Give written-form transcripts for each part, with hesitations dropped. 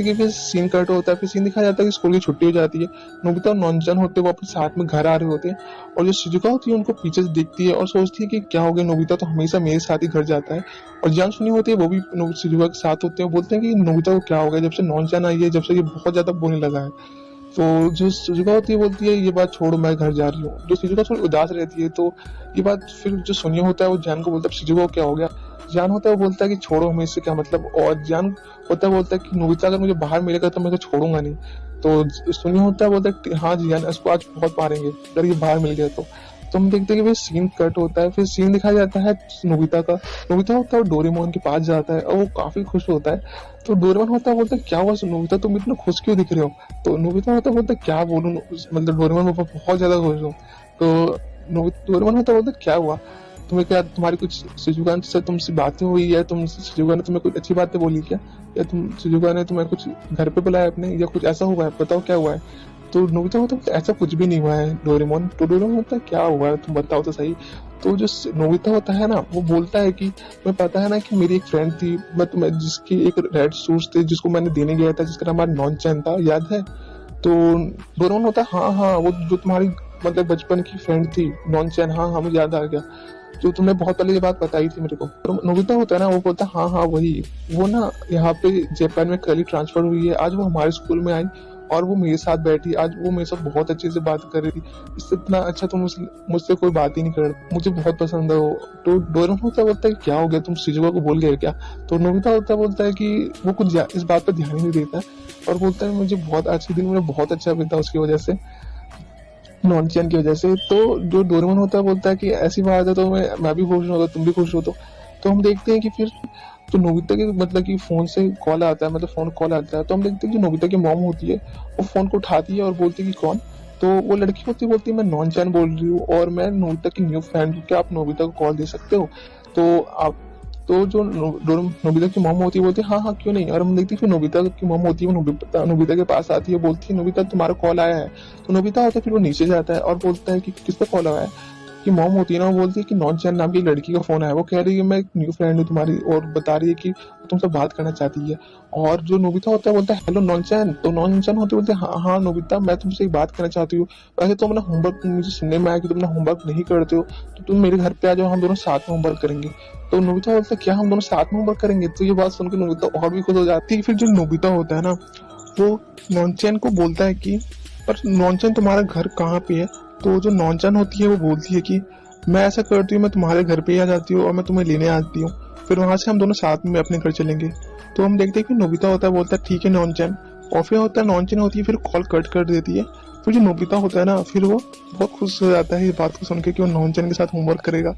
कि फिर scene cut होता है, फिर सीन दिखाया जाता है कि स्कूल की छुट्टी हो जाती है। नोबिता और नॉनचन होते हैं वो अपने साथ में घर आ रहे होते हैं, और जो शिजुका होती है उनको पीछे से देखती है और सोचती है कि क्या हो गया, नोबिता तो हमेशा मेरे साथ ही घर जाता है। और जान सुनी होती है वो भी शिजुका के साथ होते हैं, बोलते हैं कि नोबिता को क्या हो गया, जब से नॉनचन आई है जब से ये बहुत ज्यादा बोलने लगा है। तो जो शिजुका होती है बोलती है ये बात छोड़ो, मैं घर जा रही हूँ। जो शिजुका थोड़ी उदास रहती है, तो ये बात फिर जो सुनियो होता है वो जान को बोलता है शिजुका को क्या हो गया। जान होता है वो बोलता है कि छोड़ो, हमें इससे क्या मतलब। और जान होता है बोलता है कि नोबिता अगर मुझे बाहर मिलेगा तो मैं तो छोड़ूंगा नहीं। तो सुनियो होता है बोलता है हाँ जी जान, इसको आज बहुत मारेंगे अगर ये बाहर मिल गया तो हम देखते हैं कि फिर सीन कट होता है, फिर सीन दिखाया जाता है नोबिता का। नोबिता होता है वो डोरेमोन के पास जाता है और वो काफी खुश होता है। तो डोरेमोन होता है बोलता है क्या हुआ नोबिता, तुम इतना खुश क्यों दिख रहे हो। तो नोबिता होता है बोलता है क्या बोलूं, मतलब डोरेमोन मैं बहुत ज्यादा खुश हूँ। तो डोरेमोन होता है बोलता है क्या हुआ, तुम्हें क्या, तुम्हारी कुछ शिजुका से तुमसे बातें हुई, या तुम शिजुका ने तुम्हें कुछ अच्छी बातें बोली क्या, या तुम शिजुका ने तुम्हें कुछ घर पे बुलाया अपने, या कुछ ऐसा हुआ है, बताओ क्या हुआ है। तो नोबिता होता है ऐसा कुछ भी नहीं हुआ है डोरेमोन। तो डोरेमोन होता है क्या हुआ है तुम बताओ तो सही। तो जो नोबिता होता है ना वो बोलता है कि तुम्हें पता है ना कि मेरी एक फ्रेंड थी, मैं तुम्हें जिसकी एक रेड शूज थे जिसको मैंने देने गया था, जिसका नाम नॉनचैन था, याद है। तो डोरेमोन होता है हाँ हाँ वो जो तुम्हारी मतलब बचपन की फ्रेंड थी नॉनचैन, हाँ हाँ मुझे याद आ गया, जो तुमने बहुत पहले ये बात बताई थी मेरे को। तो नोबिता होता है ना वो बोलता है हाँ हाँ वही, वो ना यहाँ पे जापान में कल ही ट्रांसफर हुई है, आज वो हमारे स्कूल में आई और वो मेरे साथ बैठी, आज वो मेरे साथ बहुत अच्छे से बात कर रही थी, इससे इतना अच्छा तुम मुझसे कोई बात ही नहीं कर, मुझे बहुत पसंद है वो। तो डोरेमोन होता है बोलता है क्या हो गया, तुम शिजुका को बोल गए क्या। तो नोबिता होता है बोलता है कि वो कुछ इस बात पर ध्यान ही नहीं देता और बोलता है मुझे बहुत अच्छे दिन मुझे बहुत अच्छा बीता उसकी वजह से, नॉनचैन की वजह से। तो जो डोरेमोन होता है बोलता है कि ऐसी बात है तो मैं भी खुश हूँ, तुम भी खुश हो। तो हम देखते हैं कि फिर तो नोबिता के मतलब कि फोन से कॉल आता है, मतलब फोन कॉल आता है, तो हम देखते हैं कि नोबिता की मॉम होती है वो फोन को उठाती है और बोलती है कि कौन। तो वो लड़की होती है बोलती है मैं नॉनचैन बोल रही हूँ और मैं नोबिता की न्यू फ्रेंड हूँ, क्या आप नोबिता को कॉल दे सकते हो। तो आप तो जो नोबिता की मॉम होती है बोलती है हाँ हाँ क्यों नहीं। और हम देखते हैं फिर नोबिता की मॉम होती है वो नोबिता के पास आती है, बोलती है नोबिता तुम्हारा कॉल आया है। तो नोबिता होता है फिर वो नीचे जाता है और बोलता है कि किसका कॉल आया है। की मॉम होती है ना वो बोलती है कि नॉनचैन नाम की लड़की का फोन आया, वो कह रही है मैं एक न्यू फ्रेंड हूँ तुम्हारी और बता रही है कि तुमसे बात करना चाहती है। और जो नोबिता होता है बोलता है हेलो नॉनचैन। तो नॉनचैन होते बोलते हाँ हाँ नोबिता मैं तुमसे एक बात करना चाहती हूँ, वैसे तो अपना होमवर्क मुझे सुनने में आया कि तुम अपना होमवर्क नहीं करते हो, तो तुम मेरे घर पे आ जाओ हम दोनों साथ में होमवर्क करेंगे। तो नोबिता बोलता है क्या हम दोनों साथ में होमवर्क करेंगे। तो ये बात सुनकर नोबिता और भी खुश हो जाती है। फिर जो नोबिता होता है ना वो नॉनचैन को बोलता है कि पर नॉनचैन तुम्हारा घर कहाँ पे है। तो जो नॉनचैन होती है वो बोलती है कि मैं ऐसा करती हूँ मैं तुम्हारे घर पे ही आ जाती हूँ और मैं तुम्हें लेने आती हूँ, फिर वहां से हम दोनों साथ में अपने घर चलेंगे। तो हम देखते हैं कि नोबिता होता है बोलता है ठीक है नॉनचैन, और फिर होता है नॉनचैन होती है फिर कॉल कट कर देती है। फिर जो नोबिता होता है ना फिर वो बहुत खुश हो जाता है इस बात को सुन के कि वो नॉनचैन के साथ होमवर्क करेगा,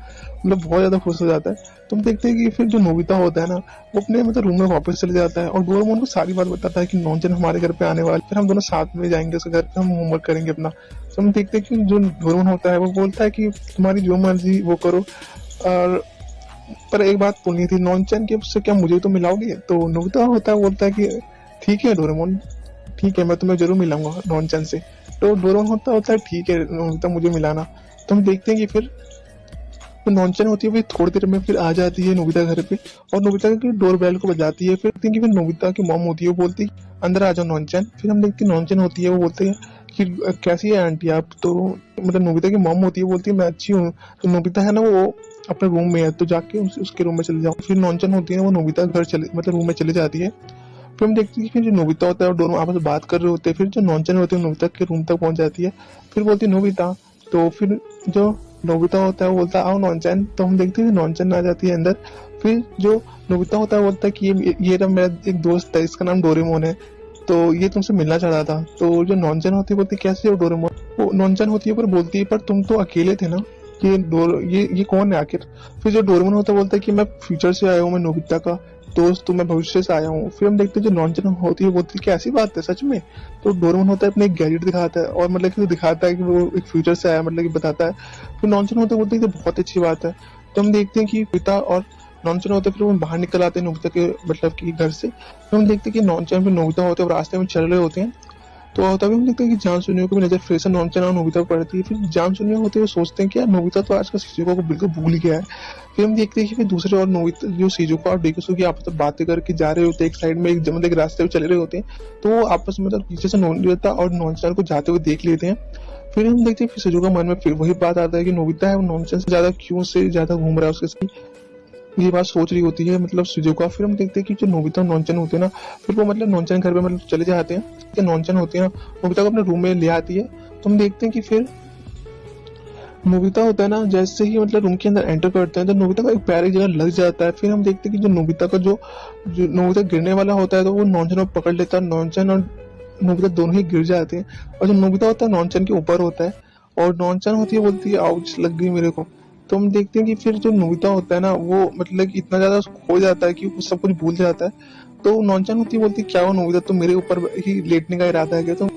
मतलब बहुत ज्यादा खुश हो जाता है। तो हम देखते हैं कि फिर जो नोबिता होता है ना वो अपने मतलब रूम में वापस चले जाता है और डोरेमोन को सारी बात बताता है कि नॉनचैन हमारे घर पे आने वाले, फिर हम दोनों साथ में जाएंगे उसके घर पे, हम होमवर्क करेंगे अपना। तो हम देखते हैं कि जो डोरेमोन होता है वो बोलता है कि तुम्हारी जो मर्जी वो करो, और पर एक बात बोलनी थी नॉनचैन की उससे क्या मुझे तो मिलाओगे। तो नोबिता होता है बोलता है कि ठीक है डोरेमोन, ठीक है मैं तुम्हें जरूर मिलाऊंगा नॉनचैन से। तो डोरेमोन होता है ठीक है नोबिता मुझे मिलाना। तो हम देखते हैं कि फिर तो नॉनचैन होती है, फिर थोड़ी देर में फिर आ जाती है नोबिता घर पे और नोबिता की डोर बेल को बजाती है। फिर देखते हैं कि फिर नोबिता की मॉम होती है वो बोलती है अंदर आ जाओ नॉनचैन। फिर हम देखते हैं नॉनचैन होती है वो बोलते हैं कि कैसी है आंटी आप। तो मतलब नोबिता की मॉम होती है बोलती है मैं अच्छी हूँ। तो नोबिता है ना वो अपने रूम में है तो जाके उसके रूम में चले जाओ। फिर नॉनचैन होती है वो नोबिता घर चले मतलब रूम में चले जाती है। फिर हम देखते हैं कि जो नोबिता होता है और दोनों आपस में बात कर रहे होते हैं। फिर जो नॉनचैन होती है नोबिता के रूम तक पहुंच जाती है, फिर बोलती है नोबिता। तो फिर जो नोबिता होता है वो बोलता है आओ नॉनचैन। तो हम देखते हैं नॉनचैन आ जाती है अंदर। फिर जो नोबिता होता है बोलता है कि ये ना मेरा एक दोस्त है इसका नाम डोरेमोन है, तो ये तुमसे मिलना चाह रहा था। तो जो नॉनचैन होती है बोलती है कैसे हो डोरेमोन। वो नॉनचैन होती है पर बोलती है पर तुम तो अकेले थे ना, ये कौन है आखिर। फिर जो डोरेमोन होता है बोलता है कि मैं फ्यूचर से आया हूँ, मैं नोबिता का दोस्त तो मैं भविष्य से आया हूँ। फिर हम देखते हैं जो नॉनचैन होती है बोलती है कि ऐसी बात है सच में। तो डोरेमोन होता है अपने एक गैजेट दिखाता है और मतलब कि दिखाता है कि वो एक फ्यूचर से आया, मतलब कि बताता है। फिर नॉनचैन होते बोलते हैं कि बहुत अच्छी बात है। तो हम देखते हैं कि पिता और नॉनचैन होते फिर वो बाहर निकल आते हैं नोबिता के मतलब कि घर से। फिर हम देखते हैं कि नॉनचैन फिर नोबिता होते हैं रास्ते में चल रहे होते हैं। तो तभी हम देखते हैं कि जान सुनियो को भी नजर फिर से नॉनचन और नोबिता पर पड़ती है। फिर जान सुनियो होते हुए सोचते हैं कि यार नोबिता तो आजकल शिजुका को बिल्कुल भूल ही गया है। फिर हम देखते हैं कि फिर दूसरे और नोबिता जो शिजुका और डेकोसुगी आपस में बातें करके जा रहे होते हैं, एक साइड में एक मतलब एक रास्ते में चले रहे होते हैं, तो वो आपस में मतलब पीछे से नोबिता और नॉनचन को जाते हुए देख लेते हैं। फिर हम देखते हैं फिर शिजुका मन में फिर वही बात आता है कि नोबिता है वो नॉनचन से ज्यादा क्यों से ज्यादा घूम रहा है उसके साथ, ये बात सोच रही होती है मतलब शिजुका। फिर हम देखते हैं कि जो नोबिता और नॉनचन होते हैं ना, फिर वो मतलब नॉनचन घर पे मतलब चले जाते हैं, कि नॉनचन होती है ना नोबिता को अपने रूम में ले आती है। तो हम देखते हैं कि फिर नोबिता होता है ना जैसे ही मतलब रूम के अंदर एंटर करते हैं तो नोबिता का एक पैर एक जगह लग जाता है। फिर हम देखते हैं कि जो नोबिता का जो नोबिता गिरने वाला होता है तो वो नॉनचन को पकड़ लेता है, नॉनचन और नोबिता दोनों ही गिर जाते हैं। और जो नोबिता होता है नॉनचन के ऊपर होता है और नॉनचन होती है बोलती है आउच लग गई मेरे को। तो हम देखते हैं कि फिर जो नोबिता होता है ना वो मतलब कि इतना ज्यादा खो जाता है कि वो सब कुछ भूल जाता है। तो नॉनचन होती है बोलती है क्या हुआ नोबिता, तो मेरे ऊपर ही लेटने का इरादा है क्या? तो